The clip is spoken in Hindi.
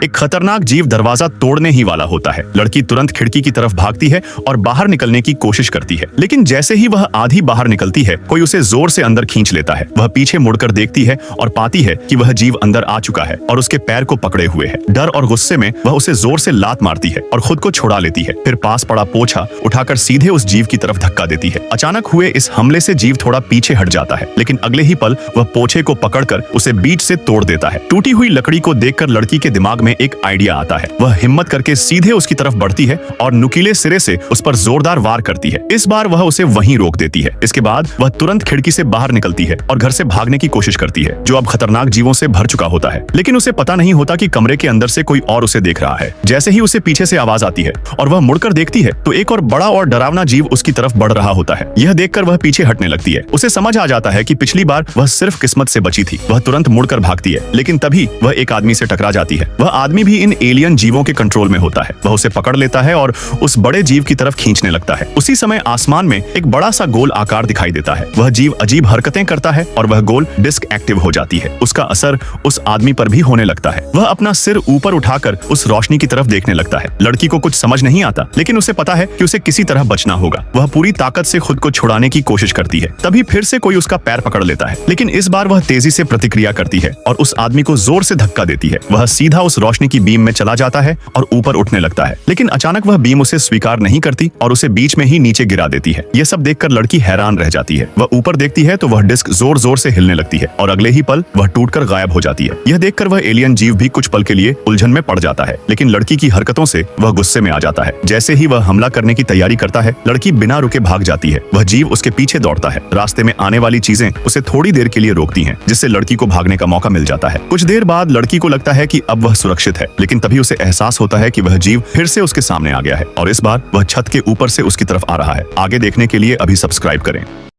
एक खतरनाक जीव दरवाजा तोड़ने ही वाला होता है। लड़की तुरंत खिड़की की तरफ भागती है और बाहर निकलने की कोशिश करती है, लेकिन जैसे ही वह आधी बाहर निकलती है, कोई उसे जोर से अंदर खींच लेता है। वह पीछे मुड़कर देखती है और पाती है कि वह जीव अंदर आ चुका है और उसके पैर को पकड़े हुए है। डर और गुस्से में वह उसे जोर से लात मारती है और खुद को छुड़ा लेती है। फिर पास पड़ा पोछा उठाकर सीधे उस जीव की तरफ धक्का देती है। अचानक हुए इस हमले से जीव थोड़ा पीछे हट जाता है, लेकिन अगले ही पल वह पोछे को पकड़कर उसे बीच से तोड़ देता है। टूटी हुई लकड़ी को देखकर लड़की के दिमाग में एक आइडिया आता है। वह हिम्मत करके सीधे उसकी तरफ बढ़ती है और नुकीले सिरे से उस पर जोरदार वार करती है। इस बार वह उसे वहीं रोक देती है। इसके बाद वह तुरंत खिड़की से बाहर निकलती है और घर से भागने की कोशिश करती है, जो अब खतरनाक जीवों से भर चुका होता है। लेकिन उसे पता नहीं होता कि कमरे के अंदर से कोई और उसे देख रहा है। जैसे ही उसे पीछे से आवाज आती है और वह मुड़कर देखती है तो एक और बड़ा और डरावना जीव उसकी तरफ बढ़ रहा होता है। यह देखकर वह पीछे हटने लगती है। उसे समझ आ जाता है कि पिछली बार वह सिर्फ किस्मत से बची थी। वह तुरंत मुड़कर भागती है, लेकिन तभी वह एक आदमी से टकरा जाती है। वह आदमी भी इन एलियन जीवों के कंट्रोल में होता है। वह उसे पकड़ लेता है और उस बड़े जीव की तरफ खींचने लगता है। उसी समय आसमान में एक बड़ा सा गोल आकार दिखाई देता है। वह जीव अजीब हरकतें करता है और वह गोल डिस्क एक्टिव हो जाती है। उसका असर उस आदमी पर भी होने लगता है। वह अपना सिर ऊपर उठाकर उस रोशनी की तरफ देखने लगता है। लड़की को कुछ समझ नहीं आता, लेकिन उसे पता है कि उसे किसी तरह बचना होगा। वह पूरी ताकत से खुद को छुड़ाने की कोशिश करती है। तभी फिर से कोई उसका पैर पकड़ लेता है, लेकिन इस बार वह तेजी से प्रतिक्रिया करती है और उस आदमी को जोर से धक्का देती है। वह सीधा उस रोशनी की बीम में चला जाता है और ऊपर उठने लगता है, लेकिन अचानक वह बीम उसे स्वीकार नहीं करती और उसे बीच में ही नीचे गिरा देती है। यह सब देखकर लड़की हैरान रह जाती है। वह ऊपर देखती है तो वह डिस्क जोर जोर से हिलने लगती है और अगले ही पल वह टूटकर गायब हो जाती है। यह देखकर वह एलियन जीव भी कुछ पल के लिए उलझन में पड़ जाता है, लेकिन लड़की की हरकतों से वह गुस्से में आ जाता है। जैसे ही वह हमला करने की तैयारी करता है, लड़की बिना रुके भाग जाती है। वह जीव उसके पीछे दौड़ता है। रास्ते में आने वाली चीजें उसे थोड़ी देर के लिए रोकती हैं, जिससे लड़की को भागने का मौका मिल जाता है। कुछ देर बाद लड़की को लगता है कि अब वह सुरक्षित है, लेकिन तभी उसे एहसास होता है कि वह जीव फिर से उसके सामने आ गया है और इस बार वह छत के ऊपर से उसकी तरफ आ रहा है। आगे देखने के लिए अभी सब्सक्राइब करें।